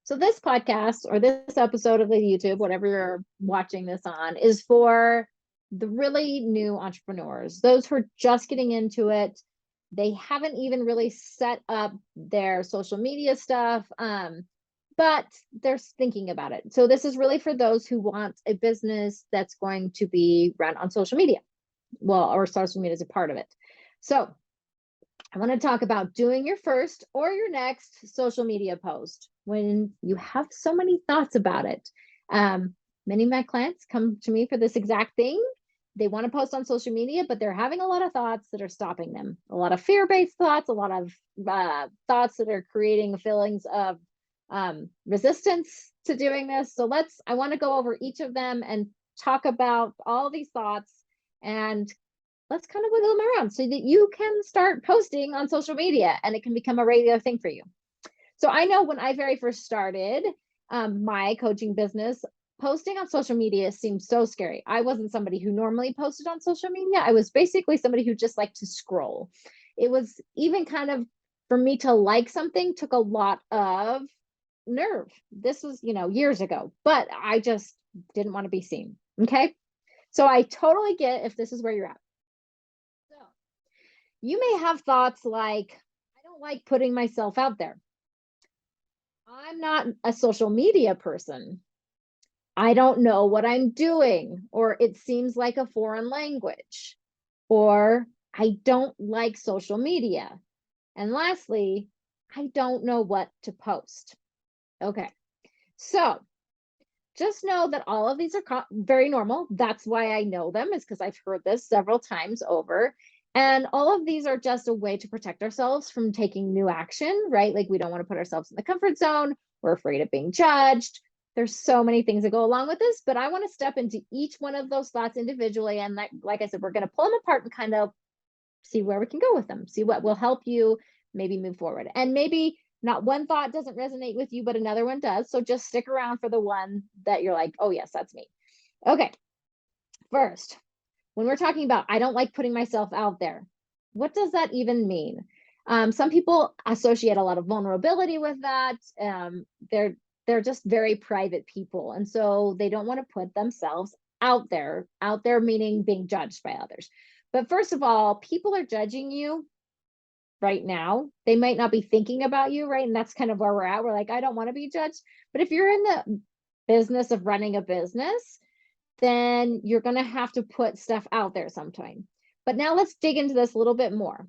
So this podcast or this episode of the YouTube, whatever you're watching this on, is for the really new entrepreneurs, those who are just getting into it. They haven't even really set up their social media stuff, but they're thinking about it. So this is really for those who want a business that's going to be run on social media. Well, or social media is a part of it. So I want to talk about doing your first or your next social media post when you have so many thoughts about it. Many of my clients come to me for this exact thing. They want to post on social media, but they're having a lot of thoughts that are stopping them. A lot of fear-based thoughts, a lot of thoughts that are creating feelings of resistance to doing this. So I want to go over each of them and talk about all these thoughts and let's kind of wiggle them around so that you can start posting on social media and it can become a regular thing for you. So I know when I very first started my coaching business, posting on social media seemed so scary. I wasn't somebody who normally posted on social media. I was basically somebody who just liked to scroll. It was even kind of, for me to like something took a lot of nerve. This was, years ago, but I just didn't want to be seen. Okay. So I totally get if this is where you're at. So you may have thoughts like, I don't like putting myself out there. I'm not a social media person. I don't know what I'm doing, or it seems like a foreign language, or I don't like social media. And lastly, I don't know what to post. Okay. So just know that all of these are very normal. That's why I know them, is because I've heard this several times over. And all of these are just a way to protect ourselves from taking new action, right? Like we don't want to put ourselves in the comfort zone. We're afraid of being judged. There's so many things that go along with this, but I want to step into each one of those thoughts individually. And like I said, we're going to pull them apart and kind of see where we can go with them, see what will help you maybe move forward. And maybe not one thought doesn't resonate with you, but another one does. So just stick around for the one that you're like, oh yes, that's me. Okay. First, when we're talking about, I don't like putting myself out there, what does that even mean? Some people associate a lot of vulnerability with that. They're just very private people. And so they don't want to put themselves out there meaning being judged by others. But first of all, people are judging you right now. They might not be thinking about you, right? And that's kind of where we're at. We're like, I don't want to be judged. But if you're in the business of running a business, then you're going to have to put stuff out there sometime. But now let's dig into this a little bit more.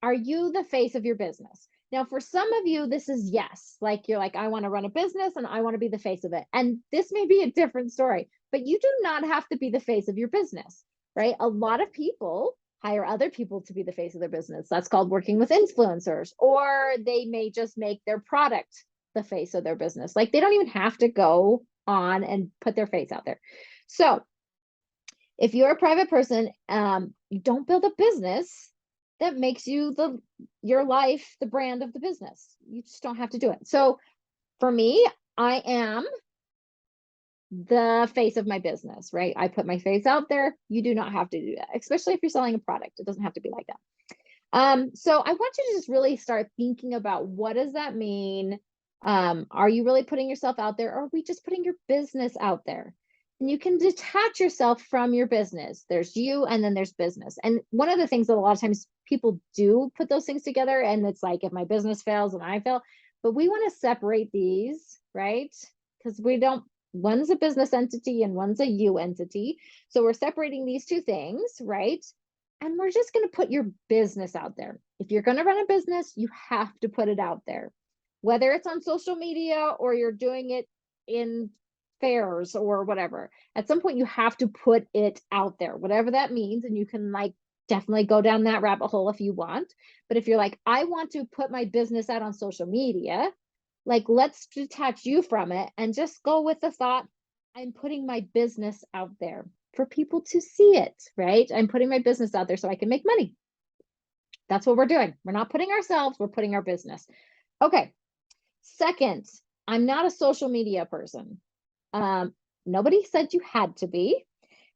Are you the face of your business? Now, for some of you, this is yes. Like you're like, I want to run a business and I want to be the face of it. And this may be a different story, but you do not have to be the face of your business, right? A lot of people hire other people to be the face of their business. That's called working with influencers, or they may just make their product the face of their business. Like they don't even have to go on and put their face out there. So if you're a private person, you don't build a business that makes you your life the brand of the business. You just don't have to do it. So for me, I am the face of my business, right? I put my face out there. You do not have to do that, especially if you're selling a product. It doesn't have to be like that. So I want you to just really start thinking about, what does that mean? Are you really putting yourself out there, or are we just putting your business out there? And you can detach yourself from your business. There's you and then there's business. And one of the things that a lot of times people do put those things together, and it's like, if my business fails and I fail, but we want to separate these, right? Because one's a business entity and one's a you entity. So we're separating these two things, right? And we're just going to put your business out there. If you're going to run a business, you have to put it out there, whether it's on social media or you're doing it in fairs or whatever. At some point, you have to put it out there, whatever that means. And you can definitely go down that rabbit hole if you want. But if you're like, I want to put my business out on social media, let's detach you from it and just go with the thought, I'm putting my business out there for people to see it, right? I'm putting my business out there so I can make money. That's what we're doing. We're not putting ourselves, we're putting our business. Okay. Second, I'm not a social media person. Nobody said you had to be,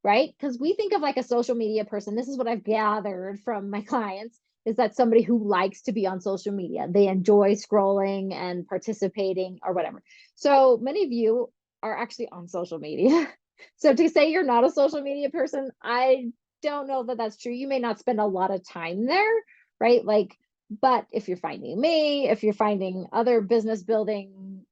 right? Because we think of like a social media person. This is what I've gathered from my clients. is that somebody who likes to be on social media. They enjoy scrolling and participating or whatever. So many of you are actually on social media. So to say you're not a social media person, I don't know that that's true. You may not spend a lot of time there, right? Like, but if you're finding me, if you're finding other business building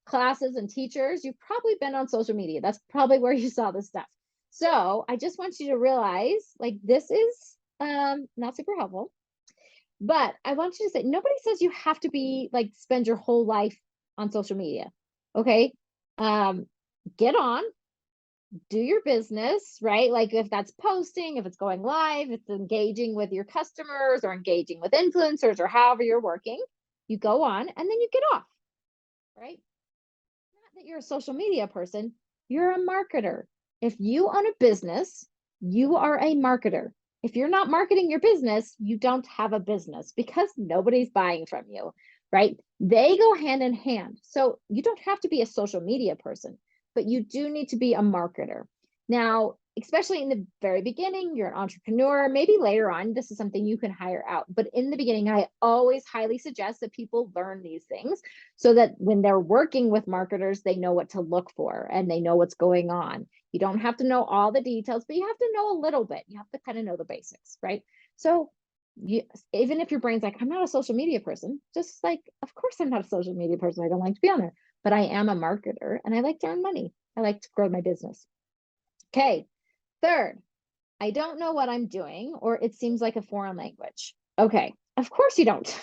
classes and teachers, you've probably been on social media. That's probably where you saw this stuff. So I just want you to realize, like, this is not super helpful, but I want you to say, nobody says you have to be like spend your whole life on social media. Okay. Get on, do your business, right? Like if that's posting, if it's going live, it's engaging with your customers or engaging with influencers or however you're working, you go on and then you get off, right? Not that you're a social media person, you're a marketer. If you own a business, you are a marketer. If you're not marketing your business, you don't have a business because nobody's buying from you, right? They go hand in hand. So you don't have to be a social media person, but you do need to be a marketer. Now, especially in the very beginning, you're an entrepreneur, maybe later on, this is something you can hire out. But in the beginning, I always highly suggest that people learn these things so that when they're working with marketers, they know what to look for and they know what's going on. You don't have to know all the details, but you have to know a little bit. You have to kind of know the basics, right? So even if your brain's like, I'm not a social media person, just like, of course I'm not a social media person. I don't like to be on there, but I am a marketer and I like to earn money. I like to grow my business. Okay. Third, I don't know what I'm doing, or it seems like a foreign language. Okay. Of course you don't.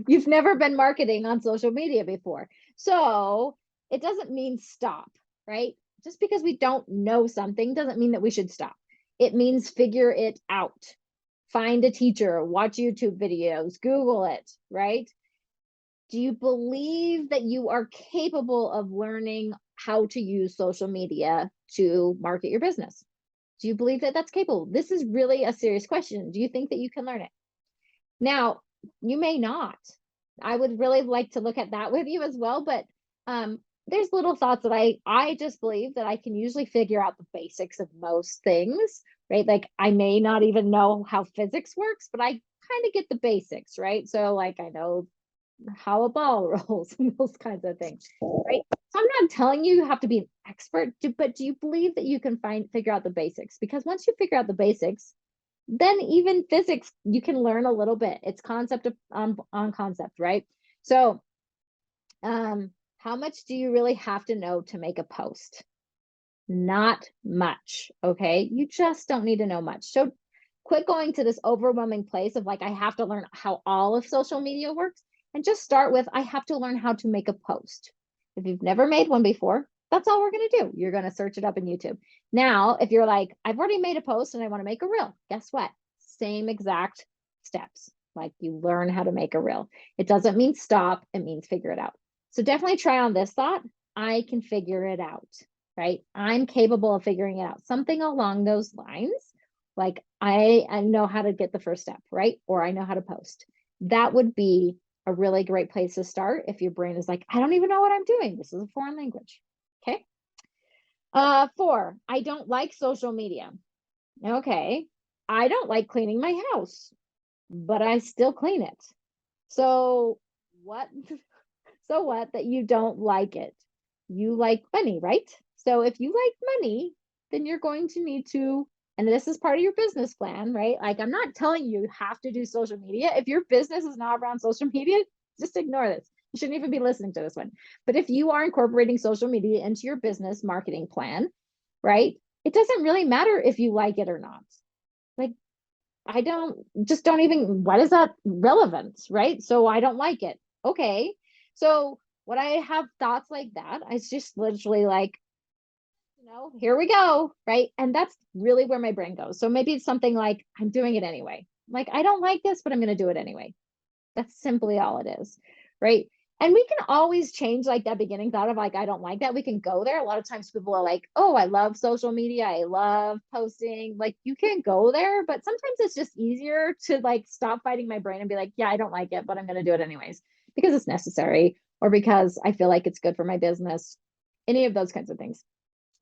You've never been marketing on social media before. So it doesn't mean stop, right? Just because we don't know something doesn't mean that we should stop. It means figure it out. Find a teacher, watch YouTube videos, Google it, right? Do you believe that you are capable of learning how to use social media to market your business? Do you believe that that's capable? This is really a serious question. Do you think that you can learn it? Now, you may not. I would really like to look at that with you as well, but there's little thoughts that I just believe that I can usually figure out the basics of most things, right? Like I may not even know how physics works, but I kind of get the basics, right? So like I know how a ball rolls and those kinds of things, right? So I'm not telling you have to be an expert, but do you believe that you can figure out the basics? Because once you figure out the basics, then even physics, you can learn a little bit. It's concept on concept, right? So how much do you really have to know to make a post? Not much, okay? You just don't need to know much. So quit going to this overwhelming place of like, I have to learn how all of social media works, and just start with, I have to learn how to make a post. If you've never made one before, that's all we're going to do. You're going to search it up in YouTube. Now, if you're like, I've already made a post and I want to make a reel, guess what? Same exact steps. Like you learn how to make a reel. It doesn't mean stop. It means figure it out. So definitely try on this thought. I can figure it out, right? I'm capable of figuring it out. Something along those lines. Like I know how to get the first step, right? Or I know how to post. That would be a really great place to start if your brain is like, I don't even know what I'm doing. This is a foreign language. Okay. 4, I don't like social media. Okay. I don't like cleaning my house, but I still clean it. So what? So what that you don't like it? You like money, right? So if you like money, then you're going to need to, and this is part of your business plan, right? Like I'm not telling you have to do social media. If your business is not around social media, just ignore this. You shouldn't even be listening to this one. But if you are incorporating social media into your business marketing plan, right? It doesn't really matter if you like it or not. Like I don't even, what is that relevant, right? So I don't like it. Okay. So when I have thoughts like that, it's just literally like, here we go, right? And that's really where my brain goes. So maybe it's something like, I'm doing it anyway. Like, I don't like this, but I'm going to do it anyway. That's simply all it is, right? And we can always change like that beginning thought of like, I don't like that. We can go there. A lot of times people are like, oh, I love social media. I love posting. Like you can go there, but sometimes it's just easier to like stop fighting my brain and be like, yeah, I don't like it, but I'm going to do it anyways because it's necessary or because I feel like it's good for my business, any of those kinds of things.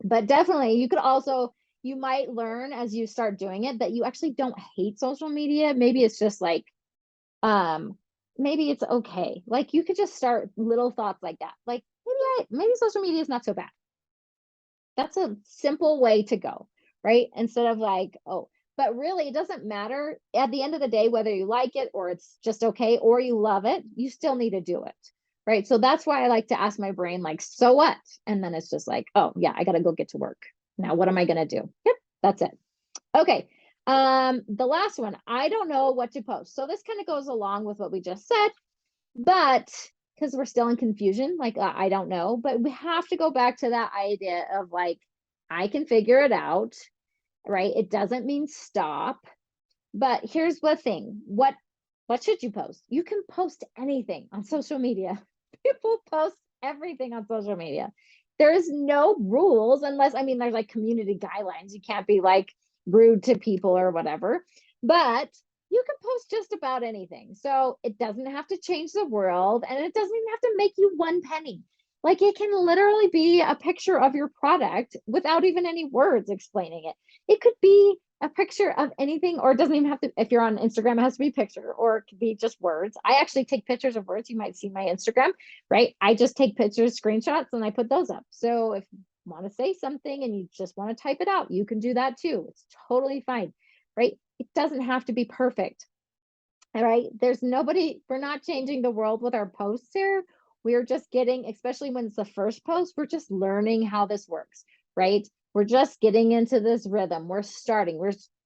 But definitely you could also, you might learn as you start doing it that you actually don't hate social media. Maybe it's just like, maybe it's okay. Like you could just start little thoughts like that. Like maybe social media is not so bad. That's a simple way to go, right? Instead of like, oh, but really it doesn't matter at the end of the day whether you like it or it's just okay or you love it, you still need to do it. Right? So that's why I like to ask my brain like, so what? And then it's just like, oh, yeah, I got to go get to work. Now what am I going to do? Yep, that's it. Okay. The last one, I don't know what to post. So this kind of goes along with what we just said, but because we're still in confusion, like I don't know, but we have to go back to that idea of like, I can figure it out, right? It doesn't mean stop. But here's the thing. What should you post? You can post anything on social media. People post everything on social media. There is no rules unless, I mean, there's like community guidelines. You can't be like rude to people or whatever, but you can post just about anything. So it doesn't have to change the world and it doesn't even have to make you one penny. Like it can literally be a picture of your product without even any words explaining it. It could be a picture of anything, or it doesn't even have to, if you're on Instagram, it has to be a picture, or it could be just words. I actually take pictures of words. You might see my Instagram, right? I just take pictures, screenshots, and I put those up. So if you want to say something and you just want to type it out, you can do that too. It's totally fine, right? It doesn't have to be perfect. All right. There's nobody, we're not changing the world with our posts here. We're just getting, especially when it's the first post, we're just learning how this works, right? We're just getting into this rhythm. We're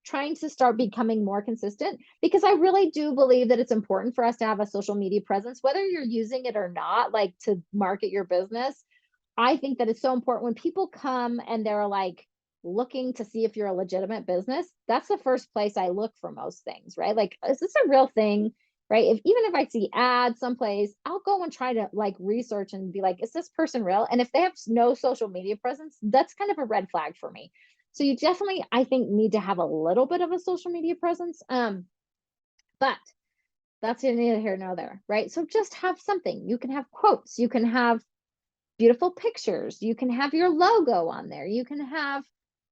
trying to start becoming more consistent because I really do believe that it's important for us to have a social media presence, whether you're using it or not, like to market your business. I think that it's so important when people come and they're like looking to see if you're a legitimate business. That's the first place I look for most things, right? Like, is this a real thing? Right. Even if I see ads someplace, I'll go and try to like research and be like, is this person real? And if they have no social media presence, that's kind of a red flag for me. So you definitely, I think, need to have a little bit of a social media presence. But that's neither here nor there, right? So just have something. You can have quotes, you can have beautiful pictures, you can have your logo on there, you can have,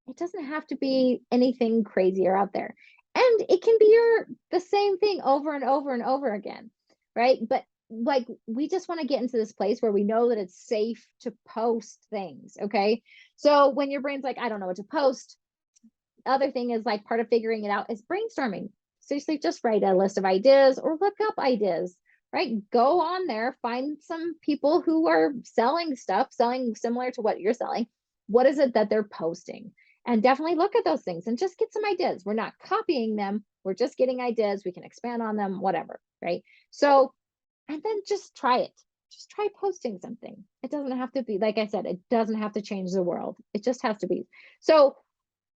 it doesn't have to be anything crazy or out there. And it can be the same thing over and over and over again, right? But like we just want to get into this place where we know that it's safe to post things, okay? So when your brain's like, I don't know what to post, the other thing is like part of figuring it out is brainstorming. Seriously, just write a list of ideas or look up ideas, right? Go on there, find some people who are selling stuff, selling similar to what you're selling. What is it that they're posting? And definitely look at those things and just get some ideas. We're not copying them. We're just getting ideas. We can expand on them, whatever, right? So, and then just try it. Just try posting something. It doesn't have to be, like I said, it doesn't have to change the world. It just has to be. So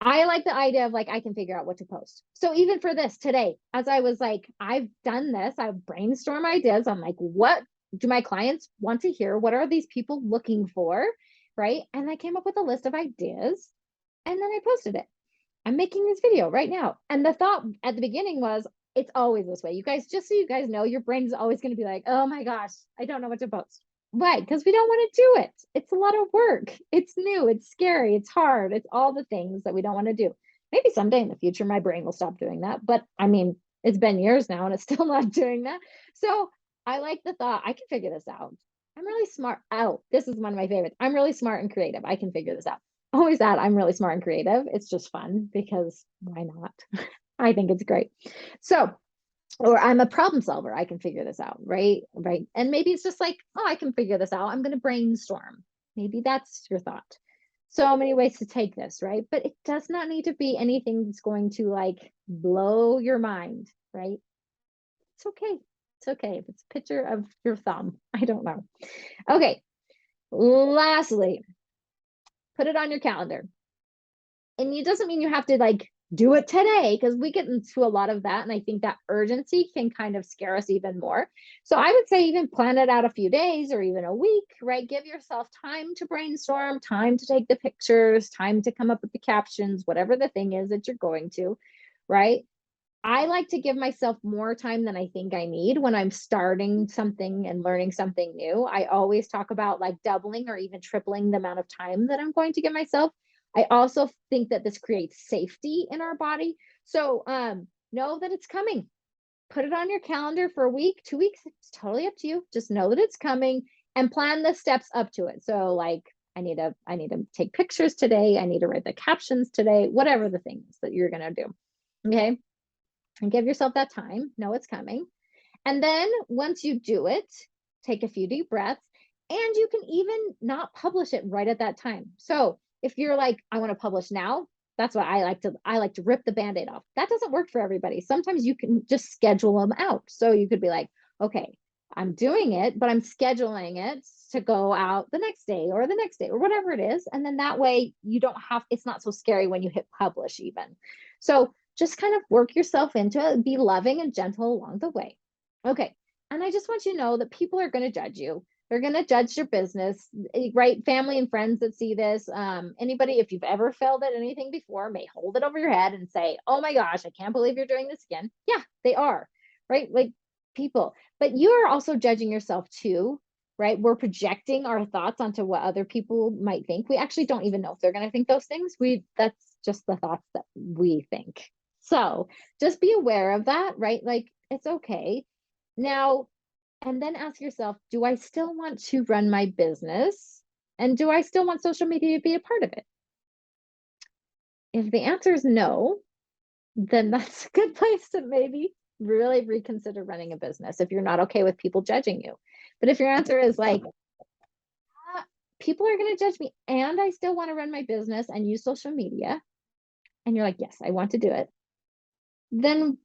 I like the idea of like, I can figure out what to post. So even for this today, as I was like, I've done this, I've brainstormed ideas. I'm like, what do my clients want to hear? What are these people looking for? Right. And I came up with a list of ideas and then I posted it. I'm making this video right now. And the thought at the beginning was, it's always this way. You guys, just so you guys know, your brain is always going to be like, oh my gosh, I don't know what to post. Why? Because we don't want to do it. It's a lot of work. It's new. It's scary. It's hard. It's all the things that we don't want to do. Maybe someday in the future, my brain will stop doing that. But I mean, it's been years now and it's still not doing that. So I like the thought, I can figure this out. I'm really smart. Oh, this is one of my favorites. I'm really smart and creative. I can figure this out. Always that I'm really smart and creative. It's just fun because why not? I think it's great. So, or I'm a problem solver. I can figure this out, right? Right. And maybe it's just like, oh, I can figure this out. I'm going to brainstorm. Maybe that's your thought. So many ways to take this, right? But it does not need to be anything that's going to like blow your mind, right? It's okay. It's okay if it's a picture of your thumb. I don't know. Okay. Lastly, put it on your calendar. And it doesn't mean you have to like do it today because we get into a lot of that. And I think that urgency can kind of scare us even more. So I would say even plan it out a few days or even a week, right? Give yourself time to brainstorm, time to take the pictures, time to come up with the captions, whatever the thing is that you're going to, right? I like to give myself more time than I think I need when I'm starting something and learning something new. I always talk about like doubling or even tripling the amount of time that I'm going to give myself. I also think that this creates safety in our body. So know that it's coming. Put it on your calendar for a week, 2 weeks. It's totally up to you. Just know that it's coming and plan the steps up to it. So like, I need to take pictures today. I need to write the captions today, whatever the things that you're going to do. Okay. And give yourself that time. Know it's coming. And then once you do it, take a few deep breaths, and you can even not publish it right at that time. So if you're like, I want to publish now, that's what I like to rip the Band-Aid off. That doesn't work for everybody. Sometimes you can just schedule them out. So you could be like, okay, I'm doing it, but I'm scheduling it to go out the next day or whatever it is. And then that way you don't have, it's not so scary when you hit publish even. So just kind of work yourself into it, be loving and gentle along the way. Okay. And I just want you to know that people are going to judge you. They're going to judge your business, right? Family and friends that see this, anybody, if you've ever failed at anything before, may hold it over your head and say, oh my gosh, I can't believe you're doing this again. Yeah, they are, right? Like people, but you are also judging yourself too, right? We're projecting our thoughts onto what other people might think. We actually don't even know if they're going to think those things. That's just the thoughts that we think. So just be aware of that, right? Like it's okay. Now, and then ask yourself, do I still want to run my business? And do I still want social media to be a part of it? If the answer is no, then that's a good place to maybe really reconsider running a business if you're not okay with people judging you. But if your answer is like, people are going to judge me and I still want to run my business and use social media, and you're like, yes, I want to do it, then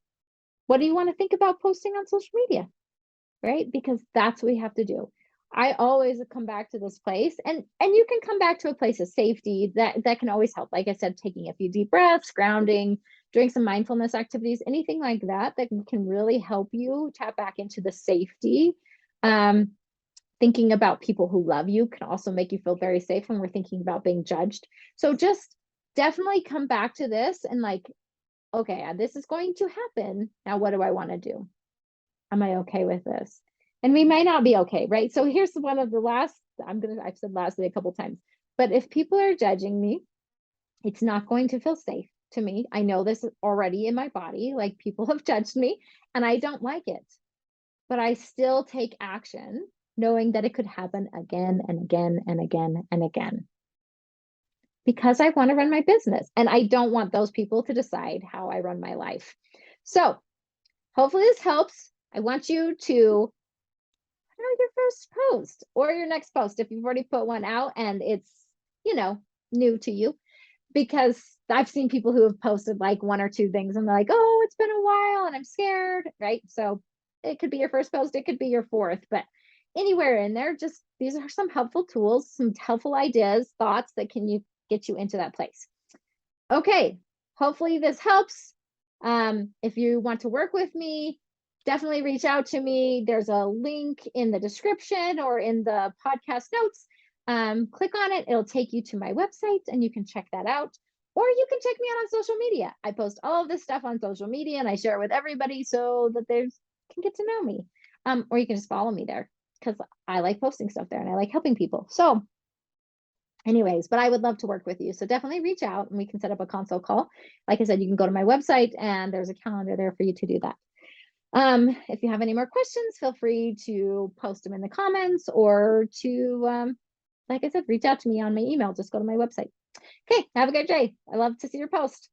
what do you want to think about posting on social media? Right? Because that's what we have to do. I always come back to this place, and you can come back to a place of safety that can always help. Like I said, taking a few deep breaths, grounding, doing some mindfulness activities, anything like that can really help you tap back into the safety. Thinking about people who love you can also make you feel very safe when we're thinking about being judged. So just definitely come back to this and like, okay, this is going to happen. Now, what do I want to do? Am I okay with this? And we might not be okay, right? So here's one of the last, I've said lastly a couple times, but if people are judging me, it's not going to feel safe to me. I know this already in my body, like people have judged me and I don't like it, but I still take action knowing that it could happen again and again and again and again. Because I want to run my business and I don't want those people to decide how I run my life. So hopefully this helps. I want you to put out your first post or your next post if you've already put one out and it's, new to you, because I've seen people who have posted like one or two things and they're like, oh, it's been a while and I'm scared, right? So it could be your first post, it could be your fourth, but anywhere in there, just these are some helpful tools, some helpful ideas, thoughts that can get you into that place. Okay, hopefully this helps. If you want to work with me, definitely reach out to me. There's a link in the description or in the podcast notes. Click on it. It'll take you to my website and you can check that out. Or you can check me out on social media. I post all of this stuff on social media and I share it with everybody so that they can get to know me. Or you can just follow me there because I like posting stuff there and I like helping people. So anyways, but I would love to work with you. So definitely reach out and we can set up a consult call. Like I said, you can go to my website and there's a calendar there for you to do that. If you have any more questions, feel free to post them in the comments or to, like I said, reach out to me on my email. Just go to my website. Okay, have a good day. I love to see your post.